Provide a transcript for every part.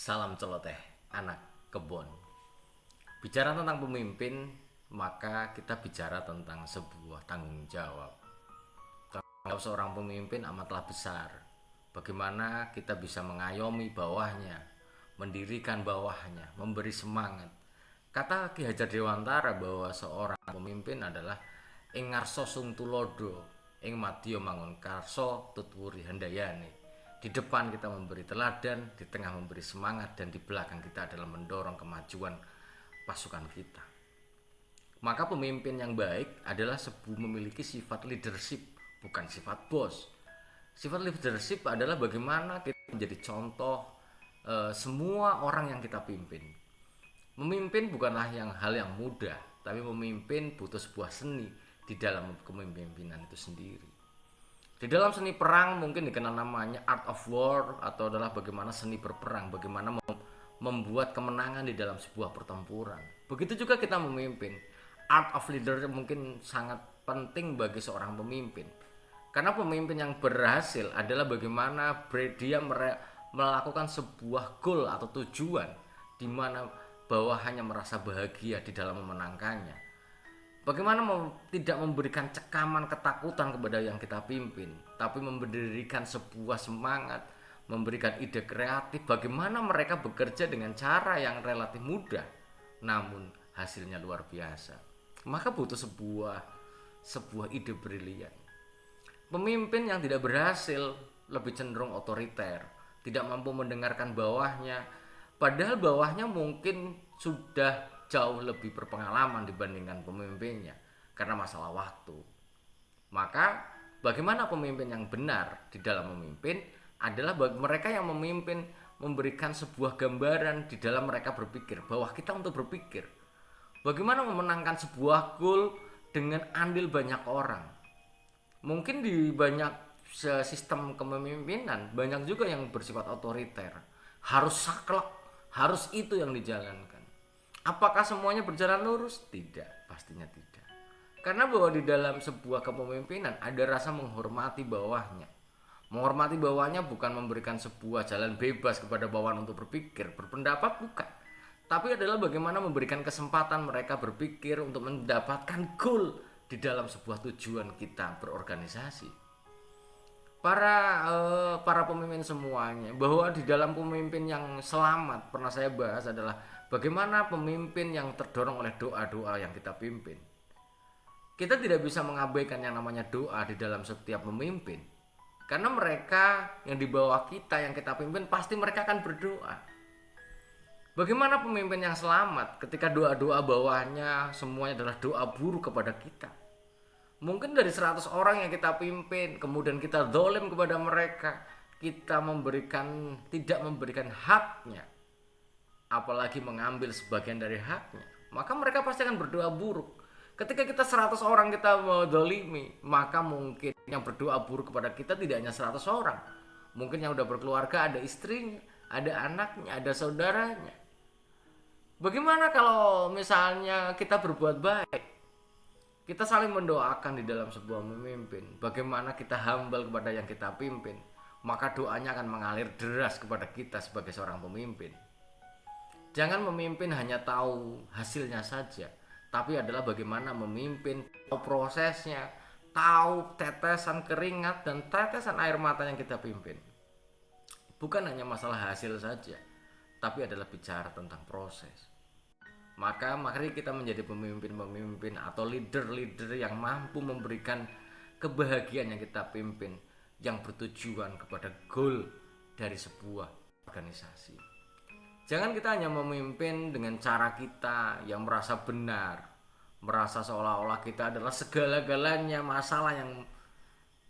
Salam celoteh, anak kebon. Bicara tentang pemimpin, maka kita bicara tentang sebuah tanggung jawab. Tanggung jawab seorang pemimpin amatlah besar. Bagaimana kita bisa mengayomi bawahnya, mendirikan bawahnya, memberi semangat. Kata Ki Hajar Dewantara bahwa seorang pemimpin adalah ing ngarsa sung tulodo, ing madya mangun karso tutwuri handayane. Di depan kita memberi teladan, di tengah memberi semangat, dan di belakang kita adalah mendorong kemajuan pasukan kita. Maka pemimpin yang baik adalah memiliki sifat leadership, bukan sifat bos. Sifat leadership adalah bagaimana kita menjadi contoh semua orang yang kita pimpin. Memimpin bukanlah hal yang mudah, tapi memimpin butuh sebuah seni di dalam kepemimpinan itu sendiri. Di dalam seni perang mungkin dikenal namanya art of war, atau adalah bagaimana seni berperang, bagaimana membuat kemenangan di dalam sebuah pertempuran. Begitu juga kita memimpin. Art of leader mungkin sangat penting bagi seorang pemimpin. Karena pemimpin yang berhasil adalah bagaimana dia melakukan sebuah goal atau tujuan di mana bawahannya merasa bahagia di dalam memenangkannya. Bagaimana tidak memberikan cekaman ketakutan kepada yang kita pimpin, tapi memberikan sebuah semangat, memberikan ide kreatif bagaimana mereka bekerja dengan cara yang relatif mudah, namun hasilnya luar biasa. Maka butuh sebuah ide brilian. Pemimpin yang tidak berhasil lebih cenderung otoriter, tidak mampu mendengarkan bawahnya, padahal bawahnya mungkin sudah jauh lebih berpengalaman dibandingkan pemimpinnya karena masalah waktu. Maka bagaimana pemimpin yang benar di dalam memimpin adalah mereka yang memimpin memberikan sebuah gambaran di dalam mereka berpikir bahwa kita untuk berpikir bagaimana memenangkan sebuah goal dengan andil banyak orang. Mungkin di banyak sistem kepemimpinan banyak juga yang bersifat otoriter, harus saklek, harus itu yang dijalankan. Apakah semuanya berjalan lurus? Tidak, pastinya tidak. Karena bahwa di dalam sebuah kepemimpinan ada rasa menghormati bawahnya. Menghormati bawahnya bukan memberikan sebuah jalan bebas kepada bawahan untuk berpikir, berpendapat, bukan. Tapi adalah bagaimana memberikan kesempatan mereka berpikir untuk mendapatkan goal di dalam sebuah tujuan kita berorganisasi. Para pemimpin semuanya, bahwa di dalam pemimpin yang selamat pernah saya bahas adalah bagaimana pemimpin yang terdorong oleh doa-doa yang kita pimpin. Kita tidak bisa mengabaikan yang namanya doa di dalam setiap pemimpin, karena mereka yang di bawah kita yang kita pimpin pasti mereka akan berdoa. Bagaimana pemimpin yang selamat ketika doa-doa bawahnya semuanya adalah doa buruk kepada kita? Mungkin dari 100 orang yang kita pimpin, kemudian kita zalim kepada mereka, kita tidak memberikan haknya, apalagi mengambil sebagian dari haknya, maka mereka pasti akan berdoa buruk. Ketika kita 100 orang kita menzalimi, maka mungkin yang berdoa buruk kepada kita tidak hanya 100 orang. Mungkin yang udah berkeluarga ada istrinya, ada anaknya, ada saudaranya. Bagaimana kalau misalnya kita berbuat baik? Kita saling mendoakan di dalam sebuah memimpin. Bagaimana kita humble kepada yang kita pimpin, maka doanya akan mengalir deras kepada kita sebagai seorang pemimpin. Jangan memimpin hanya tahu hasilnya saja, tapi adalah bagaimana memimpin, tahu prosesnya, tahu tetesan keringat dan tetesan air mata yang kita pimpin. Bukan hanya masalah hasil saja, tapi adalah bicara tentang proses. Maka mari kita menjadi pemimpin-pemimpin atau leader-leader yang mampu memberikan kebahagiaan yang kita pimpin, yang bertujuan kepada goal dari sebuah organisasi. Jangan kita hanya memimpin dengan cara kita yang merasa benar, merasa seolah-olah kita adalah segala-galanya masalah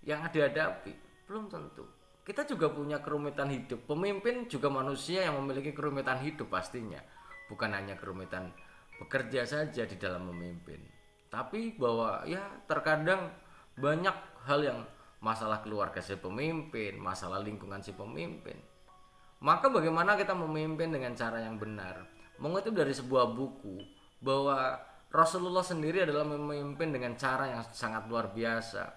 yang dihadapi. Belum tentu. Kita juga punya kerumitan hidup. Pemimpin juga manusia yang memiliki kerumitan hidup pastinya. Bukan hanya kerumitan bekerja saja di dalam memimpin, tapi bahwa ya terkadang banyak hal yang masalah keluarga si pemimpin, masalah lingkungan si pemimpin. Maka bagaimana kita memimpin dengan cara yang benar? Mengutip dari sebuah buku bahwa Rasulullah sendiri adalah memimpin dengan cara yang sangat luar biasa.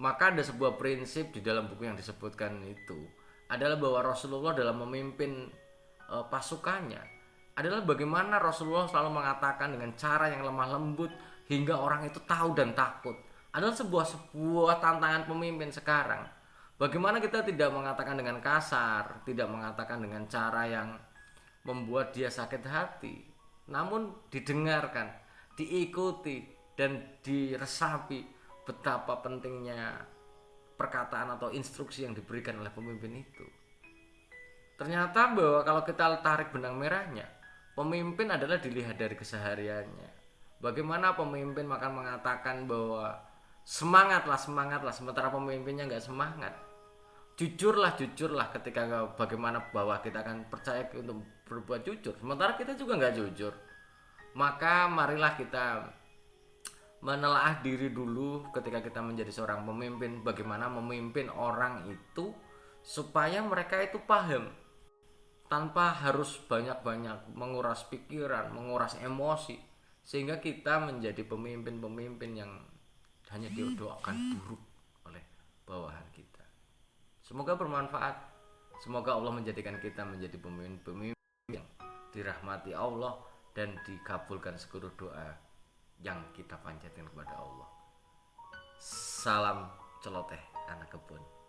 Maka ada sebuah prinsip di dalam buku yang disebutkan itu adalah bahwa Rasulullah dalam memimpin pasukannya adalah bagaimana Rasulullah selalu mengatakan dengan cara yang lemah lembut hingga orang itu tahu dan takut. Adalah sebuah tantangan pemimpin sekarang. Bagaimana kita tidak mengatakan dengan kasar, tidak mengatakan dengan cara yang membuat dia sakit hati, namun didengarkan, diikuti, dan diresapi betapa pentingnya perkataan atau instruksi yang diberikan oleh pemimpin itu. Ternyata bahwa kalau kita tarik benang merahnya, pemimpin adalah dilihat dari kesehariannya. Bagaimana pemimpin akan mengatakan bahwa semangatlah, sementara pemimpinnya nggak semangat. Jujurlah ketika bagaimana bahwa kita akan percaya untuk berbuat jujur, sementara kita juga nggak jujur. Maka marilah kita menelaah diri dulu ketika kita menjadi seorang pemimpin, bagaimana memimpin orang itu supaya mereka itu paham tanpa harus banyak-banyak menguras pikiran, menguras emosi, sehingga kita menjadi pemimpin-pemimpin yang hanya didoakan buruk oleh bawahan kita. Semoga bermanfaat. Semoga Allah menjadikan kita menjadi pemimpin yang dirahmati Allah dan dikabulkan seluruh doa yang kita panjatkan kepada Allah. Salam celoteh anak kebun.